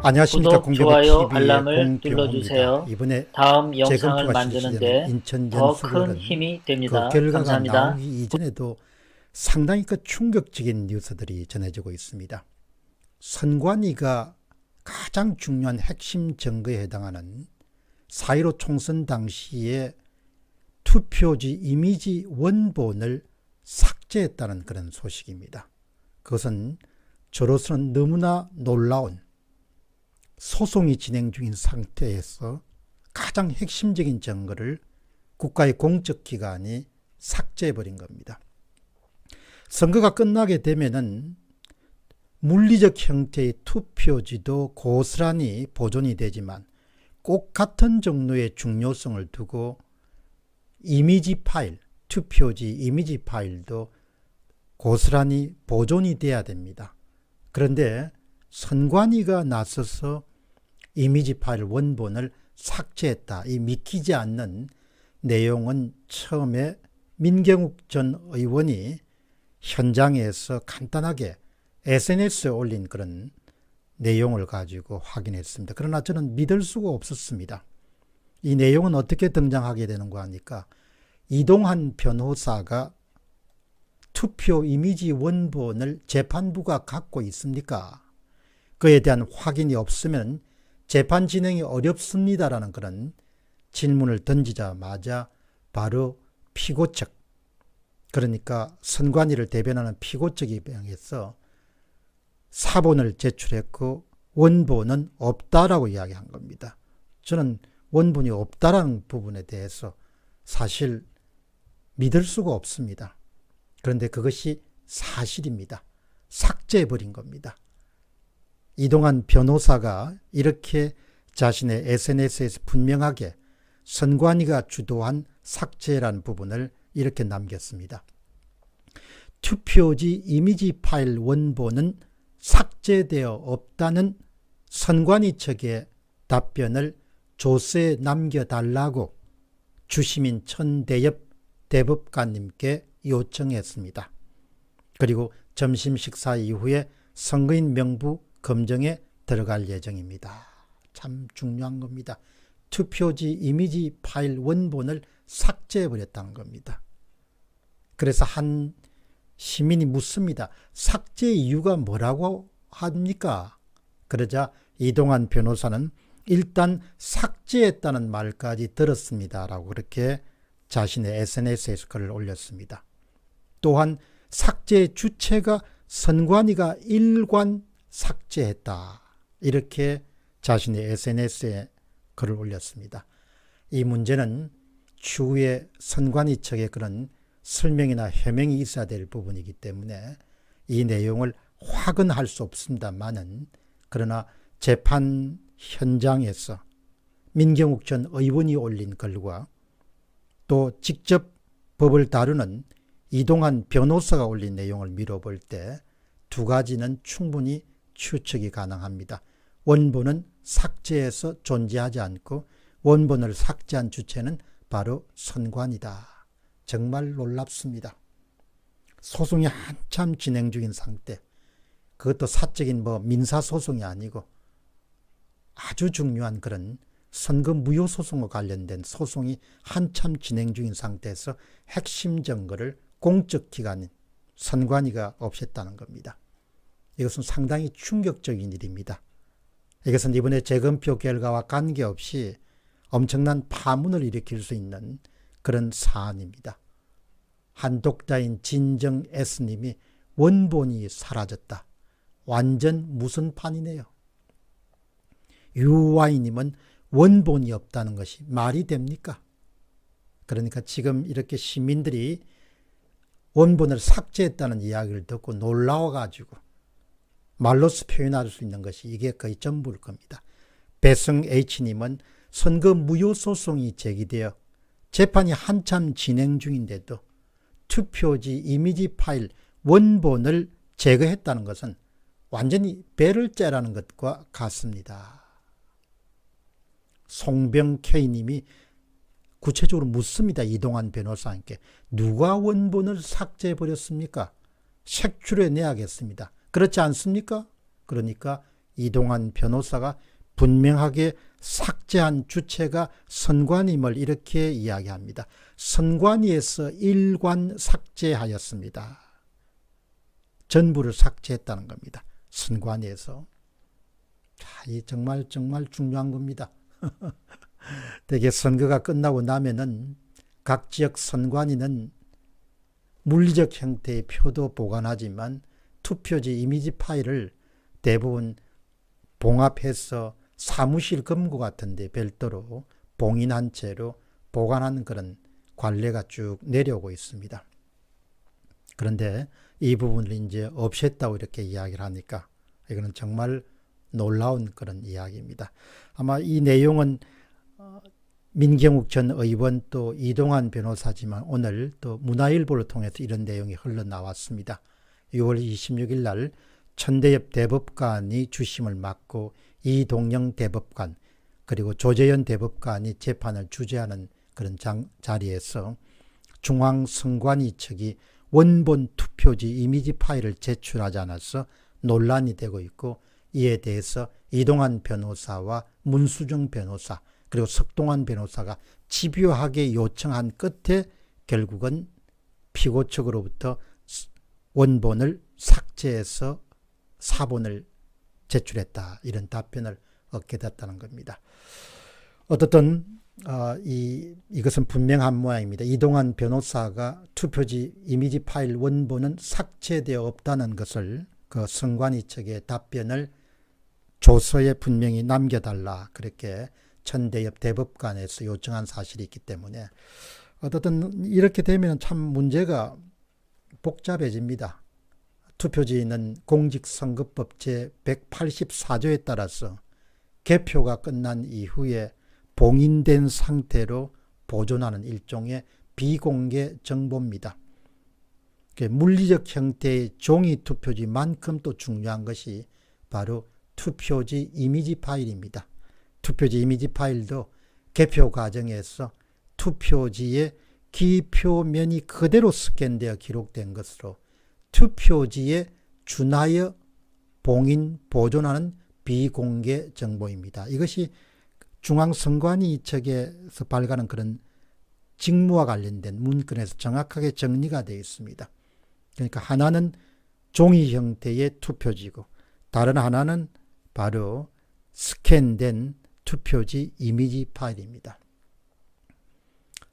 안녕하십니까. 구독, 좋아요, 공병호TV의 알람을 공병호입니다. 눌러주세요. 이번에 다음 영상을 재검표가 실시되는 만드는데 인천전 더 큰 수구는 힘이 그 됩니다. 결과가 감사합니다. 나오기 이전에도 상당히 충격적인 뉴스들이 전해지고 있습니다. 선관위가 가장 중요한 핵심 증거에 해당하는 4.15 총선 당시에 투표지 이미지 원본을 삭제했다는 그런 소식입니다. 그것은 저로서는 너무나 놀라운, 소송이 진행 중인 상태에서 가장 핵심적인 증거를 국가의 공적기관이 삭제해버린 겁니다. 선거가 끝나게 되면은 물리적 형태의 투표지도 고스란히 보존이 되지만 꼭 같은 종류의 중요성을 두고 이미지 파일, 투표지 이미지 파일도 고스란히 보존이 돼야 됩니다. 그런데 선관위가 나서서 이미지 파일 원본을 삭제했다, 이 믿기지 않는 내용은 처음에 민경욱 전 의원이 현장에서 간단하게 SNS에 올린 그런 내용을 가지고 확인했습니다. 그러나 저는 믿을 수가 없었습니다. 이 내용은 어떻게 등장하게 되는가 하니까 이동환 변호사가 투표 이미지 원본을 재판부가 갖고 있습니까? 그에 대한 확인이 없으면 재판 진행이 어렵습니다라는 그런 질문을 던지자마자 바로 피고 측, 그러니까 선관위를 대변하는 피고 측 입장에서 사본을 제출했고 원본은 없다라고 이야기한 겁니다. 저는 원본이 없다라는 부분에 대해서 사실 믿을 수가 없습니다. 그런데 그것이 사실입니다. 삭제해버린 겁니다. 이동환 변호사가 이렇게 자신의 SNS에서 분명하게 선관위가 주도한 삭제라는 부분을 이렇게 남겼습니다. 투표지 이미지 파일 원본은 삭제되어 없다는 선관위 측의 답변을 조서에 남겨달라고 주시민 천대엽 대법관님께 요청했습니다. 그리고 점심 식사 이후에 선거인 명부 검증에 들어갈 예정입니다. 참 중요한 겁니다. 투표지 이미지 파일 원본을 삭제해버렸다는 겁니다. 그래서 한 시민이 묻습니다. 삭제 이유가 뭐라고 합니까? 그러자 이동환 변호사는 일단 삭제했다는 말까지 들었습니다 라고 그렇게 자신의 SNS에서 글을 올렸습니다. 또한 삭제의 주체가 선관위가 일관 삭제했다, 이렇게 자신의 SNS에 글을 올렸습니다. 이 문제는 추후에 선관위 측의 그런 설명이나 해명이 있어야 될 부분이기 때문에 이 내용을 확언할 수 없습니다만은, 그러나 재판 현장에서 민경욱 전 의원이 올린 글과 또 직접 법을 다루는 이동환 변호사가 올린 내용을 미뤄볼 때 두 가지는 충분히 추측이 가능합니다. 원본은 삭제해서 존재하지 않고 원본을 삭제한 주체는 바로 선관위다. 정말 놀랍습니다. 소송이 한참 진행 중인 상태, 그것도 사적인 민사소송이 아니고 아주 중요한 그런 선거 무효 소송과 관련된 소송이 한참 진행 중인 상태에서 핵심 증거를 공적 기관인 선관위가 없앴다는 겁니다. 이것은 상당히 충격적인 일입니다. 이것은 이번에 재검표 결과와 관계없이 엄청난 파문을 일으킬 수 있는 그런 사안입니다. 한 독자인 진정 S님이 원본이 사라졌다. 완전 무슨 판이네요. UY님은 원본이 없다는 것이 말이 됩니까? 그러니까 지금 이렇게 시민들이 원본을 삭제했다는 이야기를 듣고 놀라워가지고 말로서 표현할 수 있는 것이 이게 거의 전부일 겁니다. 배성 H님은 선거 무효 소송이 제기되어 재판이 한참 진행 중인데도 투표지 이미지 파일 원본을 제거했다는 것은 완전히 배를 째라는 것과 같습니다. 송병 K님이 구체적으로 묻습니다. 이동환 변호사님께 누가 원본을 삭제해버렸습니까? 색출해 내야겠습니다. 그렇지 않습니까? 그러니까 이동환 변호사가 분명하게 삭제한 주체가 선관위임을 이렇게 이야기합니다. 선관위에서 일관 삭제하였습니다. 전부를 삭제했다는 겁니다. 선관위에서. 자, 이 정말 중요한 겁니다. 대개 선거가 끝나고 나면은 각 지역 선관위는 물리적 형태의 표도 보관하지만 투표지 이미지 파일을 대부분 봉합해서 사무실 금고 같은데 별도로 봉인한 채로 보관하는 그런 관례가 쭉 내려오고 있습니다. 그런데 이 부분을 이제 없앴다고 이렇게 이야기를 하니까 이거는 정말 놀라운 그런 이야기입니다. 아마 이 내용은 민경욱 전 의원 또 이동환 변호사지만 오늘 또 문화일보를 통해서 이런 내용이 흘러나왔습니다. 6월 26일 날 천대엽 대법관이 주심을 맡고 이동영 대법관 그리고 조재현 대법관이 재판을 주재하는 그런 자리에서 중앙선관위 측이 원본 투표지 이미지 파일을 제출하지 않아서 논란이 되고 있고, 이에 대해서 이동환 변호사와 문수정 변호사 그리고 석동환 변호사가 집요하게 요청한 끝에 결국은 피고 측으로부터 원본을 삭제해서 사본을 제출했다, 이런 답변을 얻게 됐다는 겁니다. 어떻든 이것은 분명한 모양입니다. 이동환 변호사가 투표지 이미지 파일 원본은 삭제되어 없다는 것을 그 선관위 측의 답변을 조서에 분명히 남겨달라, 그렇게 천대엽 대법관에서 요청한 사실이 있기 때문에 어떻든 이렇게 되면 참 문제가 복잡해집니다. 투표지는 공직선거법 제184조에 따라서 개표가 끝난 이후에 봉인된 상태로 보존하는 일종의 비공개 정보입니다. 물리적 형태의 종이 투표지만큼 또 중요한 것이 바로 투표지 이미지 파일입니다. 투표지 이미지 파일도 개표 과정에서 투표지의 기표면이 그대로 스캔되어 기록된 것으로 투표지에 준하여 봉인, 보존하는 비공개 정보입니다. 이것이 중앙선관위 측에서 발간한 그런 직무와 관련된 문건에서 정확하게 정리가 되어 있습니다. 그러니까 하나는 종이 형태의 투표지고 다른 하나는 바로 스캔된 투표지 이미지 파일입니다.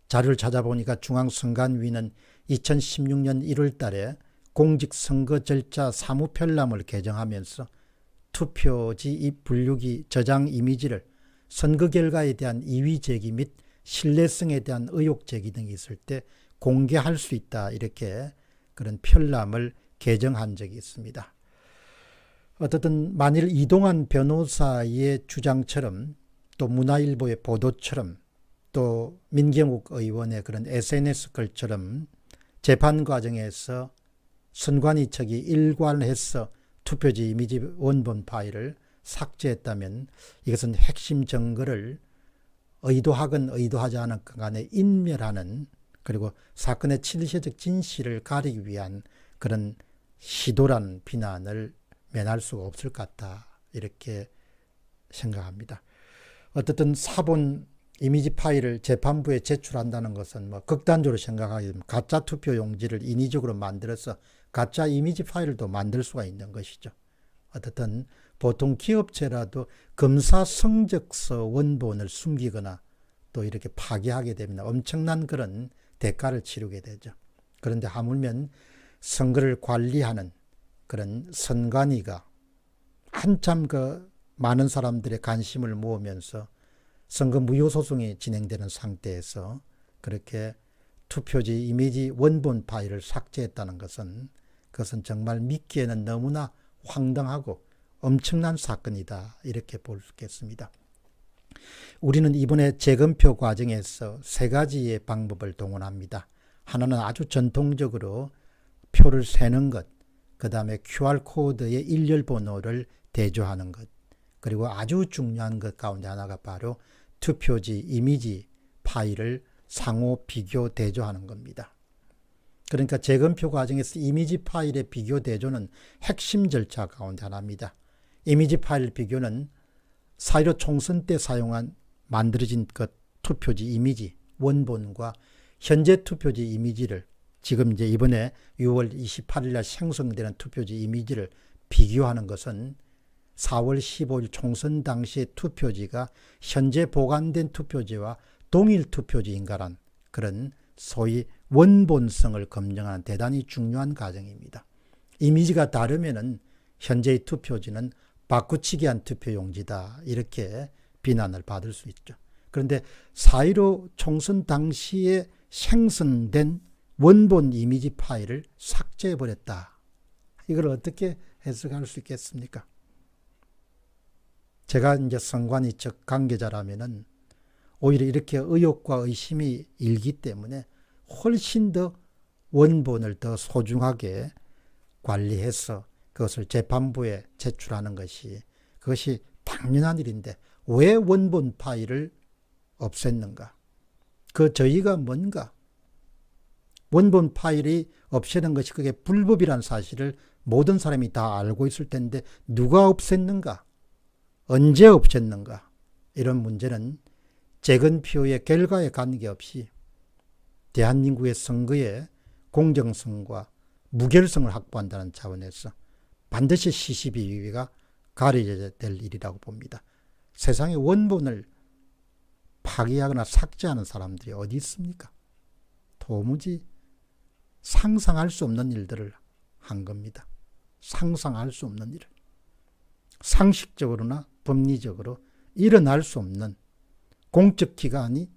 자료를 찾아보니까 중앙선관위는 2016년 1월 달에 공직선거 절차 사무편람을 개정하면서 투표지 분류기 저장 이미지를 선거 결과에 대한 이의 제기 및 신뢰성에 대한 의혹 제기 등이 있을 때 공개할 수 있다, 이렇게 그런 편람을 개정한 적이 있습니다. 어떻든 만일 이동환 변호사의 주장처럼 또 문화일보의 보도처럼 또 민경욱 의원의 그런 SNS 글처럼 재판 과정에서 선관위 측이 일관해서 투표지 이미지 원본 파일을 삭제했다면 이것은 핵심 증거를 의도하건 의도하지 않은 간에 인멸하는, 그리고 사건의 실체적 진실을 가리기 위한 그런 시도라는 비난을 면할 수가 없을 것 같다, 이렇게 생각합니다. 어쨌든 사본 이미지 파일을 재판부에 제출한다는 것은 극단적으로 생각하게 되면 가짜 투표 용지를 인위적으로 만들어서 가짜 이미지 파일을 또 만들 수가 있는 것이죠. 어쨌든 보통 기업체라도 검사 성적서 원본을 숨기거나 또 이렇게 파기하게 되면 엄청난 그런 대가를 치르게 되죠. 그런데 하물며 선거를 관리하는 그런 선관위가 한참 많은 사람들의 관심을 모으면서 선거 무효소송이 진행되는 상태에서 그렇게 투표지 이미지 원본 파일을 삭제했다는 것은 그것은 정말 믿기에는 너무나 황당하고 엄청난 사건이다, 이렇게 볼 수 있겠습니다. 우리는 이번에 재검표 과정에서 세 가지의 방법을 동원합니다. 하나는 아주 전통적으로 표를 세는 것, 그 다음에 QR코드의 일렬 번호를 대조하는 것, 그리고 아주 중요한 것 가운데 하나가 바로 투표지 이미지 파일을 상호 비교 대조하는 겁니다. 그러니까 재검표 과정에서 이미지 파일의 비교 대조는 핵심 절차 가운데 하나입니다. 이미지 파일 비교는 4.15 총선 때 만들어진 그 투표지 이미지 원본과 현재 투표지 이미지를 지금 이제 이번에 6월 28일 날 생성되는 투표지 이미지를 비교하는 것은 4월 15일 총선 당시의 투표지가 현재 보관된 투표지와 동일 투표지인가란 그런 소위 원본성을 검증하는 대단히 중요한 과정입니다. 이미지가 다르면은 현재의 투표지는 바꾸치기한 투표용지다 이렇게 비난을 받을 수 있죠. 그런데 4.15 총선 당시에 생성된 원본 이미지 파일을 삭제해버렸다. 이걸 어떻게 해석할 수 있겠습니까? 제가 이제 선관위적 관계자라면은 오히려 이렇게 의혹과 의심이 일기 때문에 훨씬 더 원본을 더 소중하게 관리해서 그것을 재판부에 제출하는 그것이 당연한 일인데 왜 원본 파일을 없앴는가? 그 저희가 뭔가? 원본 파일이 없애는 것이 그게 불법이라는 사실을 모든 사람이 다 알고 있을 텐데 누가 없앴는가? 언제 없앴는가? 이런 문제는 재건표의 결과에 관계없이 대한민국의 선거의 공정성과 무결성을 확보한다는 차원에서 반드시 시시비비가 가려져야 될 일이라고 봅니다. 세상에 원본을 파기하거나 삭제하는 사람들이 어디 있습니까? 도무지 상상할 수 없는 일들을 한 겁니다. 상상할 수 없는 일을. 상식적으로나 법리적으로 일어날 수 없는 공적기관이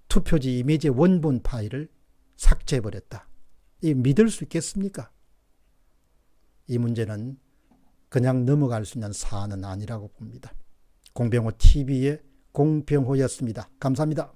투표지 이미지 원본 파일을 삭제해버렸다. 이 믿을 수 있겠습니까? 이 문제는 그냥 넘어갈 수 있는 사안은 아니라고 봅니다. 공병호 TV의 공병호였습니다. 감사합니다.